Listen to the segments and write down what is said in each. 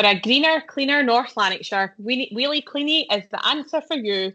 For a greener, cleaner North Lanarkshire, Wheelie Cleanie is the answer for you.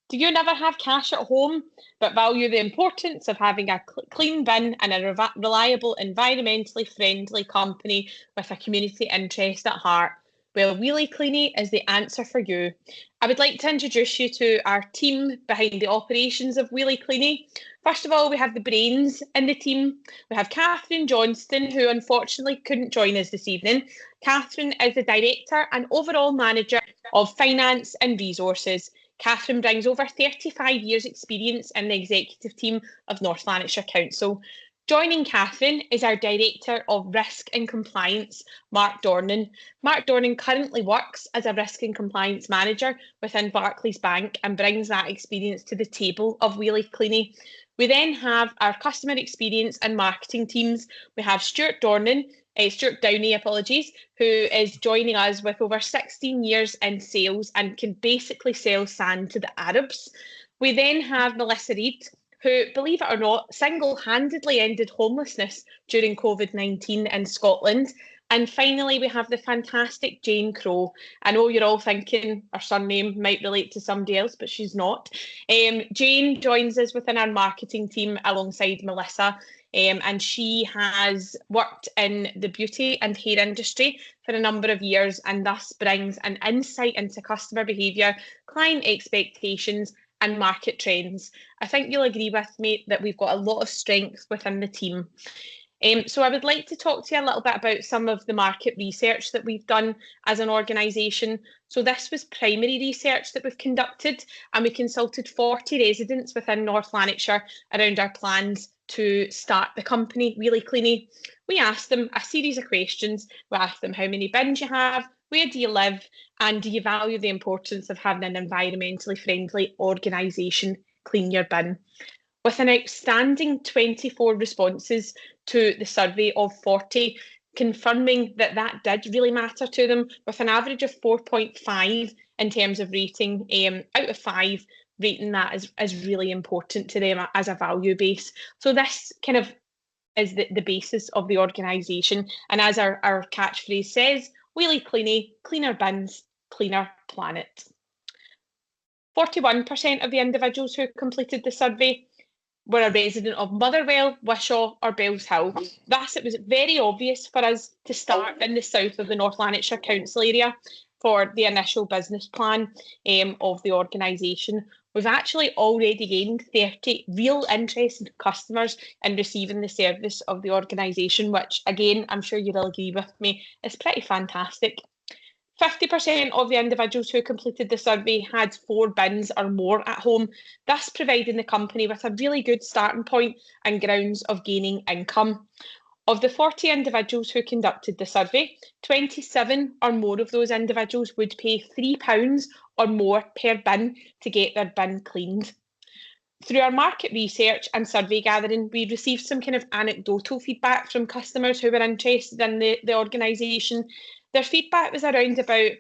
Do you never have cash at home, but value the importance of having a clean bin and a reliable, environmentally friendly company with a community interest at heart? Well, Wheelie Cleanie is the answer for you. I would like to introduce you to our team behind the operations of Wheelie Cleanie. First of all, we have the brains in the team. We have Catherine Johnston, who unfortunately couldn't join us this evening. Catherine is the Director and overall Manager of Finance and Resources. Catherine brings over 35 years' experience in the executive team of North Lanarkshire Council. Joining Catherine is our Director of Risk and Compliance, Mark Dornan. Mark Dornan currently works as a Risk and Compliance Manager within Barclays Bank and brings that experience to the table of Wheelie Cleanie. We then have our customer experience and marketing teams. We have Stuart Downey, who is joining us with over 16 years in sales and can basically sell sand to the Arabs. We then have Melissa Reid, who, believe it or not, single-handedly ended homelessness during COVID-19 in Scotland. And finally, we have the fantastic Jane Crowe. I know you're all thinking her surname might relate to somebody else, but she's not. Jane joins us within our marketing team alongside Melissa, and she has worked in the beauty and hair industry for a number of years and thus brings an insight into customer behaviour, client expectations, and market trends. I think you'll agree with me that we've got a lot of strength within the team. So I would like to talk to you a little bit about some of the market research that we've done as an organisation. So this was primary research that we've conducted, and we consulted 40 residents within North Lanarkshire around our plans to start the company, Wheelie Cleanie. We asked them a series of questions. We asked them how many bins you have, where do you live, and do you value the importance of having an environmentally friendly organisation clean your bin? With an outstanding 24 responses to the survey of 40, confirming that that did really matter to them, with an average of 4.5 in terms of rating, out of 5, rating that as really important to them as a value base. So this kind of is the basis of the organisation. And as our catchphrase says, Wheelie Cleanie, cleaner bins, cleaner planet. 41% of the individuals who completed the survey were a resident of Motherwell, Wishaw or Bellshill. Thus, it was very obvious for us to start in the south of the North Lanarkshire Council area for the initial business plan of the organisation. We've actually already gained 30 real interested customers in receiving the service of the organisation, which, again, I'm sure you'll agree with me, is pretty fantastic. 50% of the individuals who completed the survey had 4 bins or more at home, thus providing the company with a really good starting point and grounds of gaining income. Of the 40 individuals who conducted the survey, 27 or more of those individuals would pay £3 or more per bin to get their bin cleaned. Through our market research and survey gathering, we received some kind of anecdotal feedback from customers who were interested in the organisation. Their feedback was around about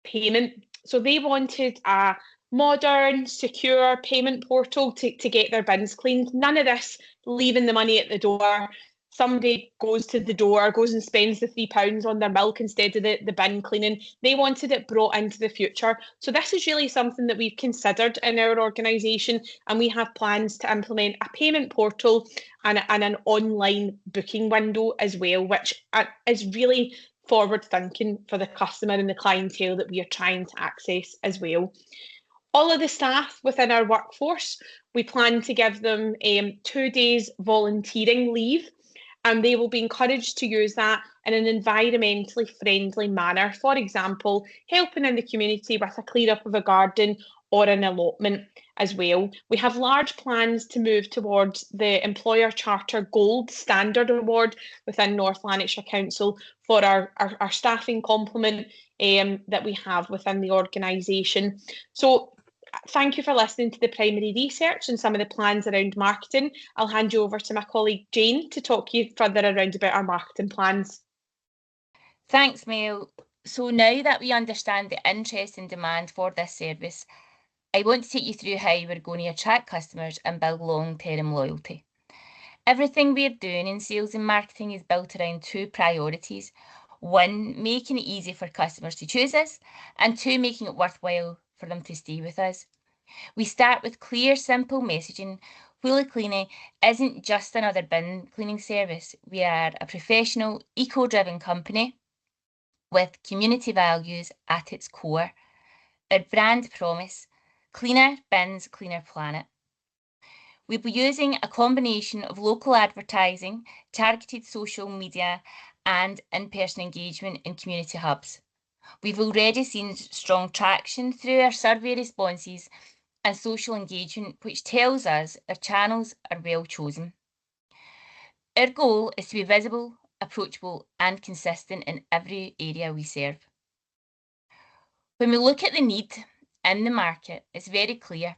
payment. So they wanted a modern, secure payment portal to get their bins cleaned. None of this leaving the money at the door. Somebody goes to the door, goes and spends the £3 on their milk instead of the bin cleaning. They wanted it brought into the future. So this is really something that we've considered in our organisation, and we have plans to implement a payment portal and an online booking window as well, which is really forward thinking for the customer and the clientele that we are trying to access as well. All of the staff within our workforce, we plan to give them 2 days volunteering leave, and they will be encouraged to use that in an environmentally friendly manner. For example, helping in the community with a clear up of a garden or an allotment as well. We have large plans to move towards the Employer Charter Gold Standard Award within North Lanarkshire Council for our staffing complement that we have within the organisation. So thank you for listening to the primary research and some of the plans around marketing. I'll hand you over to my colleague Jane to talk you further around about our marketing plans. Thanks, Mel. So now that we understand the interest and demand for this service, I want to take you through how we're going to attract customers and build long-term loyalty. Everything we're doing in sales and marketing is built around 2 priorities. 1, making it easy for customers to choose us, and 2, making it worthwhile for them to stay with us. We start with clear, simple messaging. Wheelie Cleanie isn't just another bin cleaning service. We are a professional, eco-driven company with community values at its core. Our brand promise: cleaner bins, cleaner planet. We'll be using a combination of local advertising, targeted social media, and in-person engagement in community hubs. We've already seen strong traction through our survey responses and social engagement, which tells us our channels are well chosen. Our goal is to be visible, approachable, and consistent in every area we serve. When we look at the need in the market, it's very clear.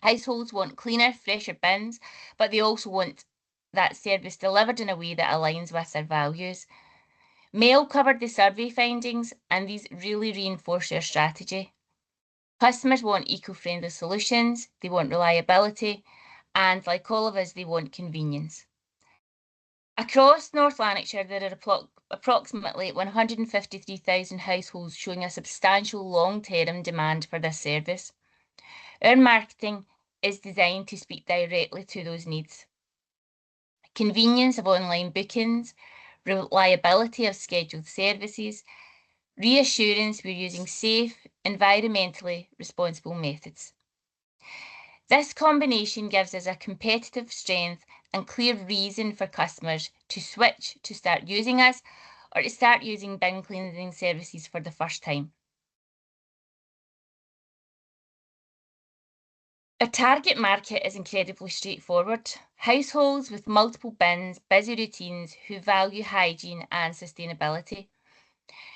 Households want cleaner, fresher bins, but they also want that service delivered in a way that aligns with their values. Mel covered the survey findings, and these really reinforce our strategy. Customers want eco-friendly solutions, they want reliability, and like all of us, they want convenience. Across North Lanarkshire, there are approximately 153,000 households showing a substantial long-term demand for this service. Our marketing is designed to speak directly to those needs. Convenience of online bookings, reliability of scheduled services, reassurance we're using safe, environmentally responsible methods. This combination gives us a competitive strength and clear reason for customers to switch to start using us or to start using bin cleaning services for the first time. Our target market is incredibly straightforward. Households with multiple bins, busy routines, who value hygiene and sustainability.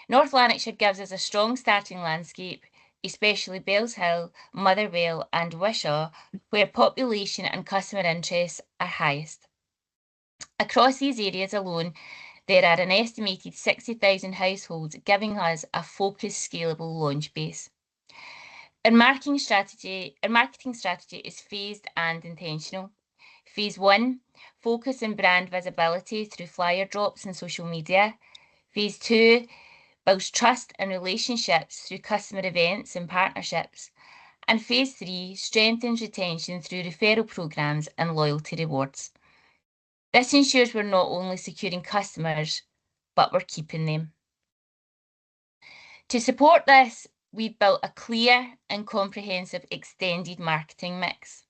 North Lanarkshire gives us a strong starting landscape, especially Bellshill, Motherwell and Wishaw, where population and customer interests are highest. Across these areas alone, there are an estimated 60,000 households, giving us a focused, scalable launch base. Our marketing strategy is phased and intentional. Phase 1, focus on brand visibility through flyer drops and social media. Phase 2, builds trust and relationships through customer events and partnerships. And Phase 3, strengthens retention through referral programs and loyalty rewards. This ensures we're not only securing customers, but we're keeping them. To support this, we've built a clear and comprehensive extended marketing mix.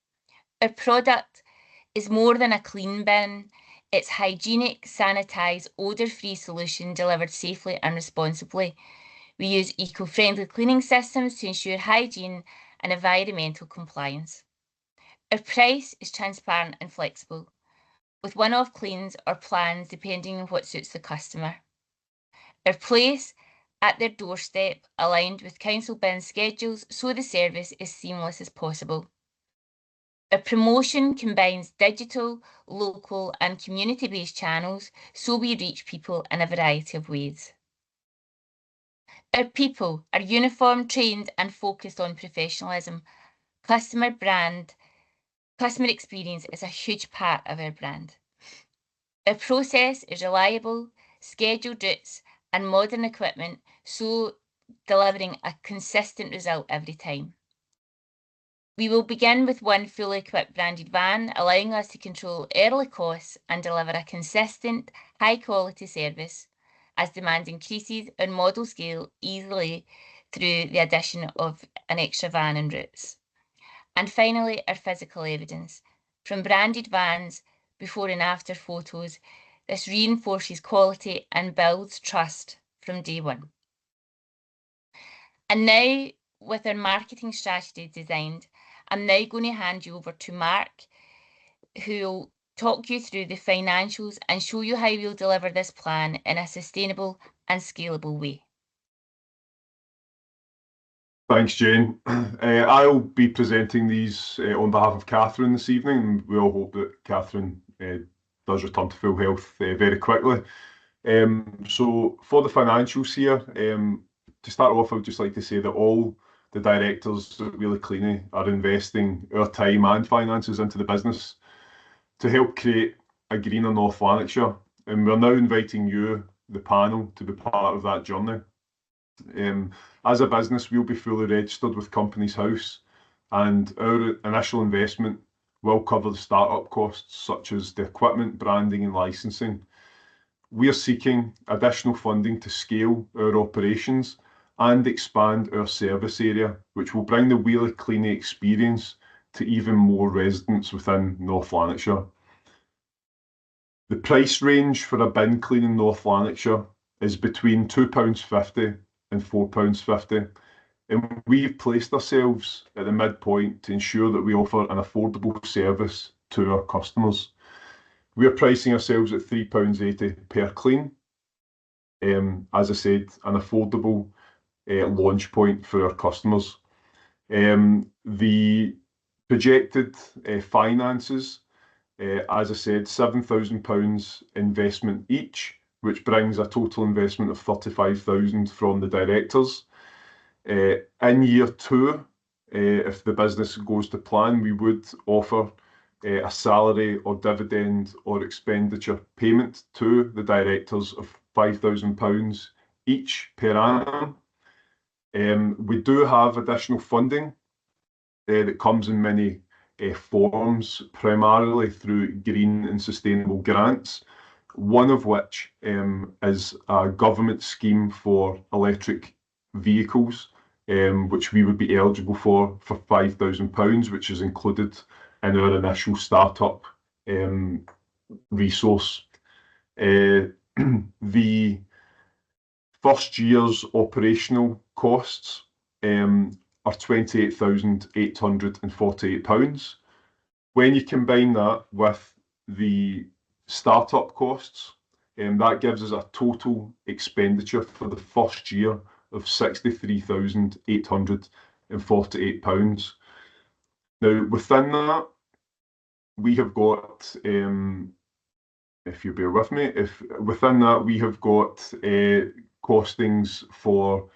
Our product is more than a clean bin. It's hygienic, sanitised, odour-free solution delivered safely and responsibly. We use eco-friendly cleaning systems to ensure hygiene and environmental compliance. Our price is transparent and flexible, with one-off cleans or plans depending on what suits the customer. Our place at their doorstep, aligned with council bin schedules, so the service is seamless as possible. Our promotion combines digital, local and community-based channels, so we reach people in a variety of ways. Our people are uniformed, trained and focused on professionalism. Customer experience is a huge part of our brand. Our process is reliable, scheduled routes and modern equipment, so delivering a consistent result every time. We will begin with one fully equipped branded van, allowing us to control early costs and deliver a consistent, high-quality service. As demand increases, our model scale easily through the addition of an extra van and routes. And finally, our physical evidence. From branded vans, before and after photos, this reinforces quality and builds trust from day one. And now, with our marketing strategy designed, I'm now going to hand you over to Mark, who will talk you through the financials and show you how we'll deliver this plan in a sustainable and scalable way. Thanks, Jane. I'll be presenting these on behalf of Catherine this evening, and we all hope that Catherine does return to full health very quickly. So for the financials here, to start off, I would just like to say that all the directors at Wheelie Cleanie are investing our time and finances into the business to help create a greener North Lanarkshire. And we're now inviting you, the panel to be part of that journey. As a business, we'll be fully registered with Companies House, and our initial investment will cover the startup costs such as the equipment, branding and licensing. We are seeking additional funding to scale our operations and expand our service area, which will bring the Wheelie Cleanie experience to even more residents within North Lanarkshire. The price range for a bin clean in North Lanarkshire is between £2.50 and £4.50, and we've placed ourselves at the midpoint to ensure that we offer an affordable service to our customers. We are pricing ourselves at £3.80 per clean. As I said, an affordable launch point for our customers. The projected finances, as I said, £7,000 investment each, which brings a total investment of £35,000 from the directors. In year 2, if the business goes to plan, we would offer a salary or dividend or expenditure payment to the directors of £5,000 each per annum. We do have additional funding that comes in many forms, primarily through green and sustainable grants, one of which is a government scheme for electric vehicles, which we would be eligible for £5,000, which is included in our initial startup resource. The first year's operational costs are £28,848. When you combine that with the startup costs, that gives us a total expenditure for the first year of £63,848. Now, within that, we have got, if you bear with me, within that we have got costings for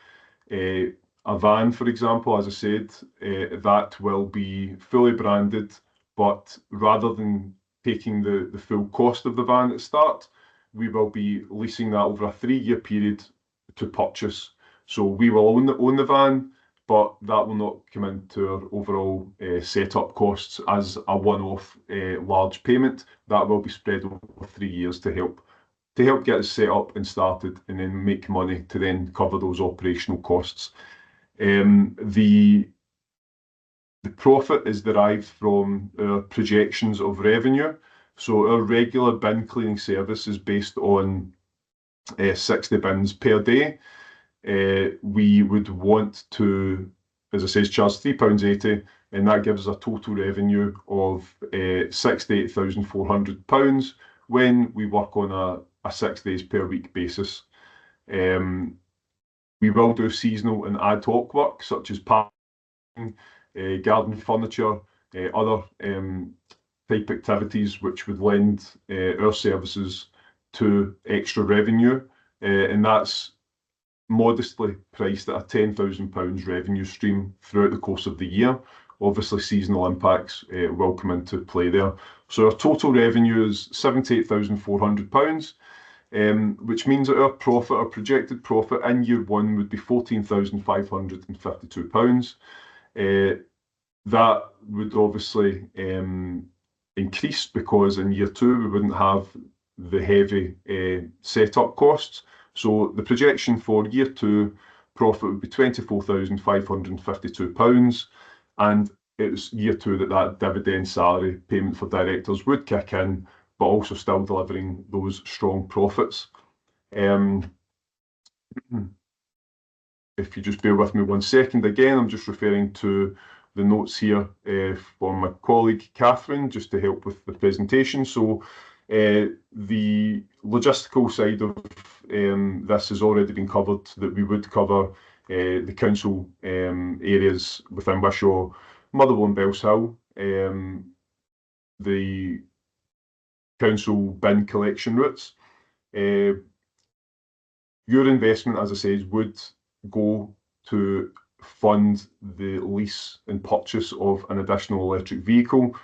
a van, for example. As I said, that will be fully branded, but rather than taking the full cost of the van at start, we will be leasing that over a 3-year period to purchase. So we will own the van, but that will not come into our overall setup costs as a one-off large payment. That will be spread over 3 years to help get us set up and started, and then make money to then cover those operational costs. The profit is derived from our projections of revenue. So our regular bin cleaning service is based on 60 bins per day. We would want to, as I said, charge £3.80, and that gives us a total revenue of £68,400 when we work on a 6 days per week basis. We will do seasonal and ad hoc work such as parking, garden furniture, other type activities which would lend our services to extra revenue, and that's modestly priced at a £10,000 revenue stream throughout the course of the year. Obviously, seasonal impacts will come into play there. So our total revenue is £78,400, which means that our profit, our projected profit in year 1 would be £14,552. That would obviously increase because in year 2 we wouldn't have the heavy setup costs. So the projection for year 2 profit would be £24,552, and it's year 2 that dividend salary payment for directors would kick in, but also still delivering those strong profits. If you just bear with me 1 second, again, I'm just referring to the notes here from my colleague Catherine, just to help with the presentation. So the logistical side of this has already been covered, that we would cover the council areas within Wishaw, Motherwell and Bellshill, the council bin collection routes. Your investment, as I said, would go to fund the lease and purchase of an additional electric vehicle,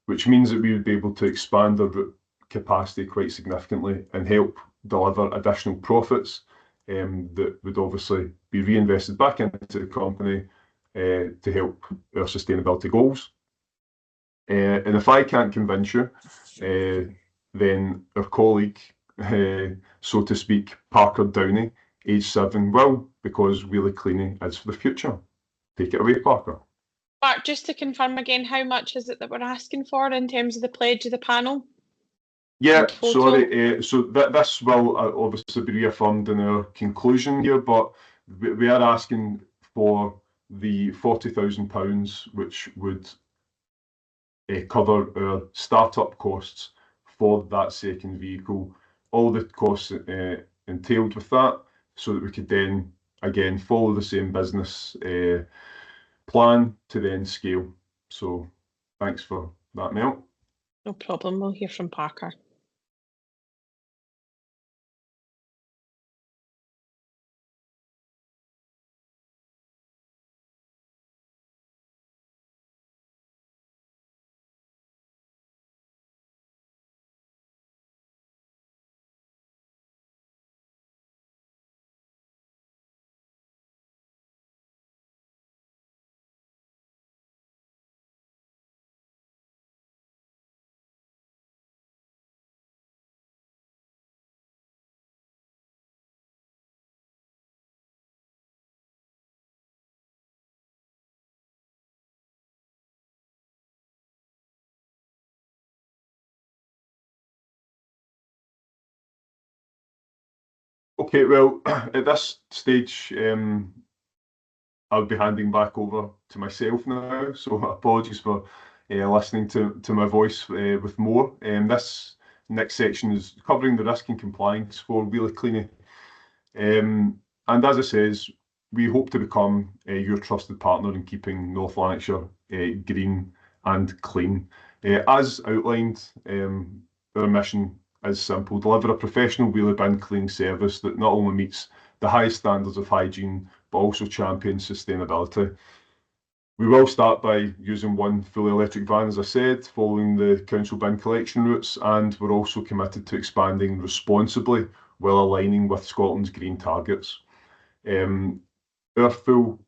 which means that we would be able to expand our route capacity quite significantly and help deliver additional profits that would obviously be reinvested back into the company to help our sustainability goals. And if I can't convince you, then our colleague, so to speak, Parker Downey, age 7, will, because Wheelie Cleanie is for the future. Take it away, Parker. Mark, just to confirm again, how much is it that we're asking for in terms of the pledge of the panel? Yeah, sorry. So this will obviously be reaffirmed in our conclusion here, but we are asking for the £40,000, which would cover our startup costs for that second vehicle, all the costs entailed with that, so that we could then again follow the same business plan to then scale. So thanks for that, Mel. No problem. We'll hear from Parker. Okay, well, at this stage, I'll be handing back over to myself now, so apologies for listening to my voice with more. This next section is covering the risk and compliance for Wheelie Cleanie. And as it says, we hope to become your trusted partner in keeping North Lanarkshire green and clean. As outlined, our mission is simple: deliver a professional wheelie bin cleaning service that not only meets the highest standards of hygiene, but also champions sustainability. We will start by using one fully electric van, as I said, following the council bin collection routes, and we're also committed to expanding responsibly while aligning with Scotland's green targets. Our full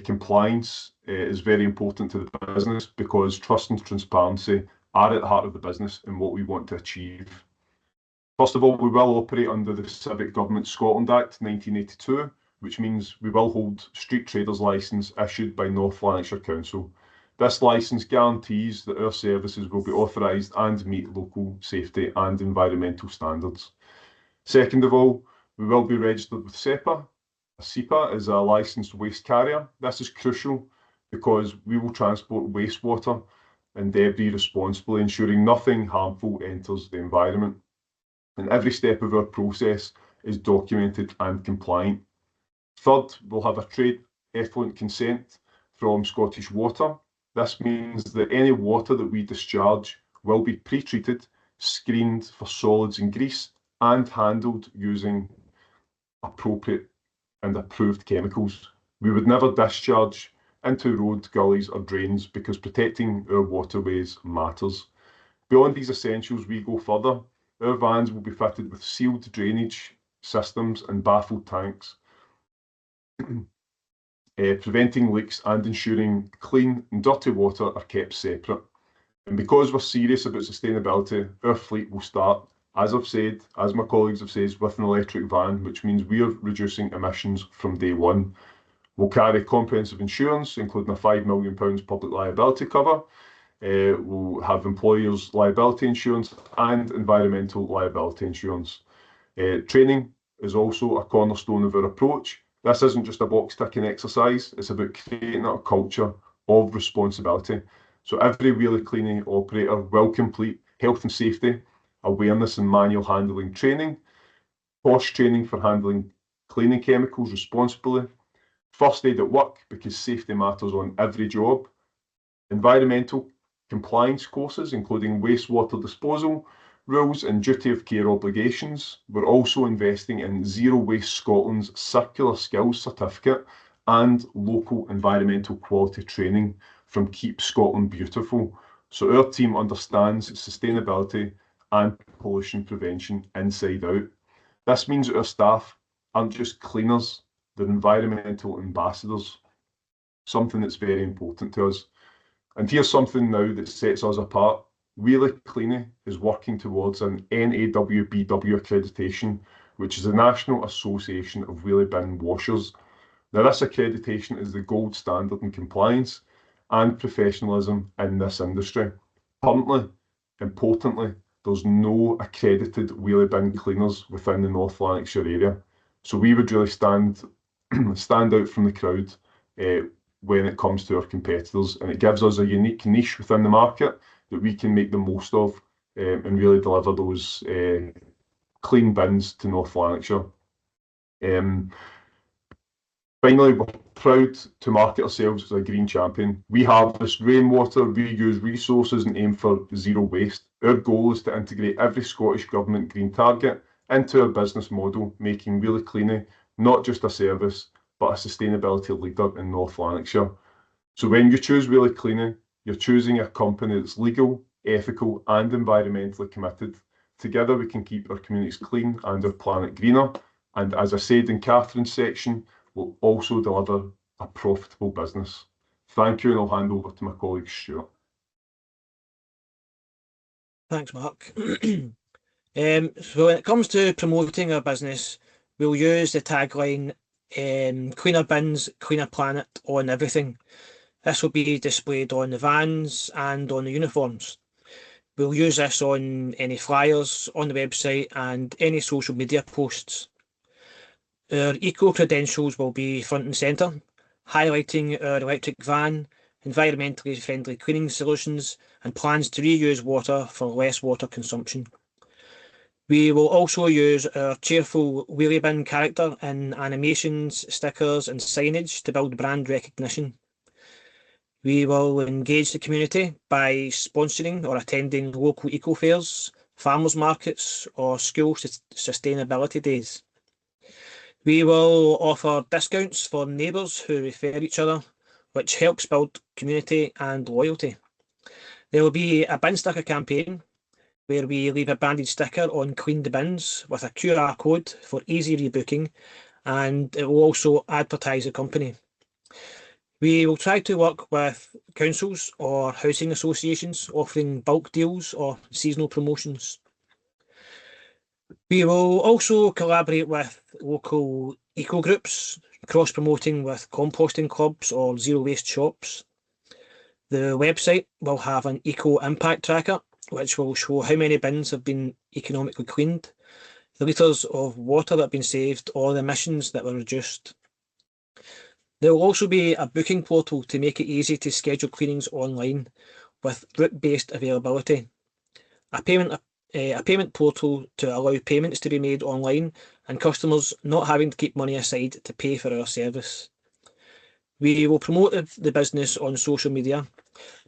compliance is very important to the business, because trust and transparency are at the heart of the business and what we want to achieve. First of all, we will operate under the Civic Government Scotland Act 1982, which means we will hold street traders licence issued by North Lanarkshire Council. This licence guarantees that our services will be authorised and meet local safety and environmental standards. Second of all, we will be registered with SEPA. SEPA is a licensed waste carrier. This is crucial because we will transport wastewater and debris responsibly, ensuring nothing harmful enters the environment. And every step of our process is documented and compliant. Third, we'll have a trade effluent consent from Scottish Water. This means that any water that we discharge will be pre-treated, screened for solids and grease, and handled using appropriate and approved chemicals. We would never discharge into road, gullies or drains, because protecting our waterways matters. Beyond these essentials, we go further. Our vans will be fitted with sealed drainage systems and baffled tanks, preventing leaks and ensuring clean and dirty water are kept separate. And because we're serious about sustainability, our fleet will start, as I've said, as my colleagues have said, with an electric van, which means we are reducing emissions from day one. We'll carry comprehensive insurance, including a £5 million public liability cover. We'll have employers' liability insurance and environmental liability insurance. Training is also a cornerstone of our approach. This isn't just a box ticking exercise, it's about creating a culture of responsibility. So every Wheelie Cleanie operator will complete health and safety, awareness and manual handling training, POSH training for handling cleaning chemicals responsibly, first aid at work, because safety matters on every job, environmental compliance courses, including wastewater disposal rules and duty of care obligations. We're also investing in Zero Waste Scotland's Circular Skills Certificate and local environmental quality training from Keep Scotland Beautiful. So our team understands sustainability and pollution prevention inside out. This means that our staff aren't just cleaners, they're environmental ambassadors, something that's very important to us. And here's something now that sets us apart. Wheelie Cleanie is working towards an NAWBW accreditation, which is the National Association of Wheelie Bin Washers. Now, this accreditation is the gold standard in compliance and professionalism in this industry. Currently, importantly, there's no accredited wheelie bin cleaners within the North Lanarkshire area. So we would really stand out from the crowd when it comes to our competitors, and it gives us a unique niche within the market that we can make the most of and really deliver those clean bins to North Lanarkshire. Finally, we're proud to market ourselves as a green champion. We harvest rainwater, reuse resources and aim for zero waste. Our goal is to integrate every Scottish Government green target into our business model, making Wheelie Cleanie not just a service, but a sustainability leader in North Lanarkshire. So when you choose Wheelie Cleanie, you're choosing a company that's legal, ethical and environmentally committed. Together we can keep our communities clean and our planet greener. And as I said in Catherine's section, will also deliver a profitable business. Thank you, and I'll hand over to my colleague Stuart. Thanks, Mark. So when it comes to promoting our business, we'll use the tagline, cleaner bins, cleaner planet on everything. This will be displayed on the vans and on the uniforms. We'll use this on any flyers, on the website and any social media posts. Our eco-credentials will be front and centre, highlighting our electric van, environmentally friendly cleaning solutions and plans to reuse water for less water consumption. We will also use our cheerful wheelie bin character in animations, stickers and signage to build brand recognition. We will engage the community by sponsoring or attending local eco fairs, farmers markets or school sustainability days. We will offer discounts for neighbours who refer each other, which helps build community and loyalty. There will be a bin sticker campaign where we leave a branded sticker on cleaned bins with a QR code for easy rebooking, and it will also advertise the company. We will try to work with councils or housing associations offering bulk deals or seasonal promotions. We will also collaborate with local eco groups, cross-promoting with composting clubs or zero waste shops. The website will have an eco impact tracker, which will show how many bins have been economically cleaned, the litres of water that have been saved, or the emissions that were reduced. There will also be a booking portal to make it easy to schedule cleanings online with route-based availability. A payment portal to allow payments to be made online and customers not having to keep money aside to pay for our service. We will promote the business on social media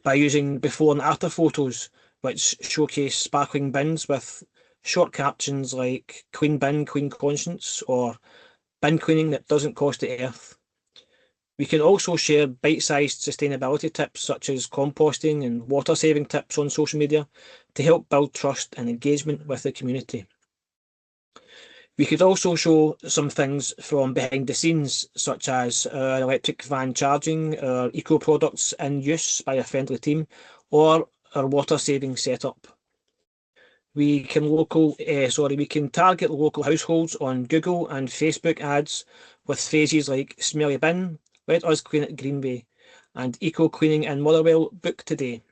by using before and after photos, which showcase sparkling bins with short captions like "Clean bin, clean conscience" or "Bin cleaning that doesn't cost the earth." We can also share bite-sized sustainability tips such as composting and water-saving tips on social media to help build trust and engagement with the community. We could also show some things from behind the scenes, such as our electric van charging, our eco products in use by a friendly team, or our water-saving setup. We can target local households on Google and Facebook ads with phrases like "Smelly bin," "Let us clean it Greenway," and "Eco cleaning in Motherwell, book today."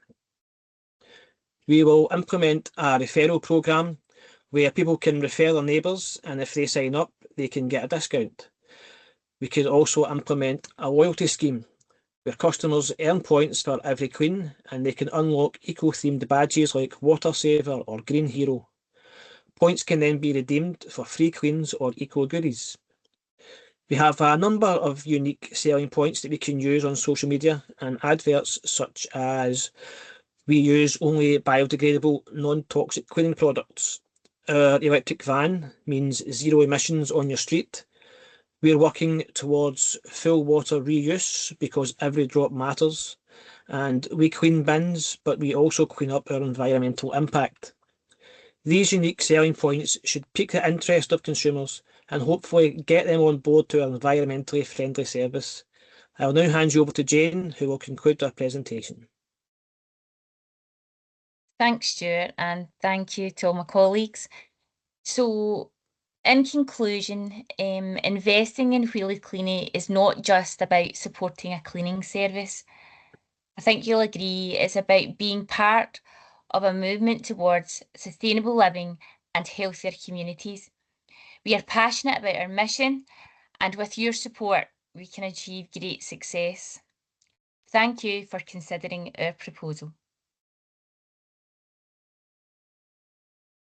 We will implement a referral programme where people can refer their neighbours, and if they sign up, they can get a discount. We could also implement a loyalty scheme where customers earn points for every clean, and they can unlock eco-themed badges like Water Saver or Green Hero. Points can then be redeemed for free cleans or eco goodies. We have a number of unique selling points that we can use on social media and adverts, such as we use only biodegradable, non-toxic cleaning products. Our electric van means zero emissions on your street. We're working towards full water reuse because every drop matters. And we clean bins, but we also clean up our environmental impact. These unique selling points should pique the interest of consumers and hopefully get them on board to our environmentally friendly service. I will now hand you over to Jane, who will conclude our presentation. Thanks, Stuart, and thank you to all my colleagues. So, in conclusion, investing in Wheelie Cleanie is not just about supporting a cleaning service. I think you'll agree it's about being part of a movement towards sustainable living and healthier communities. We are passionate about our mission, and with your support, we can achieve great success. Thank you for considering our proposal.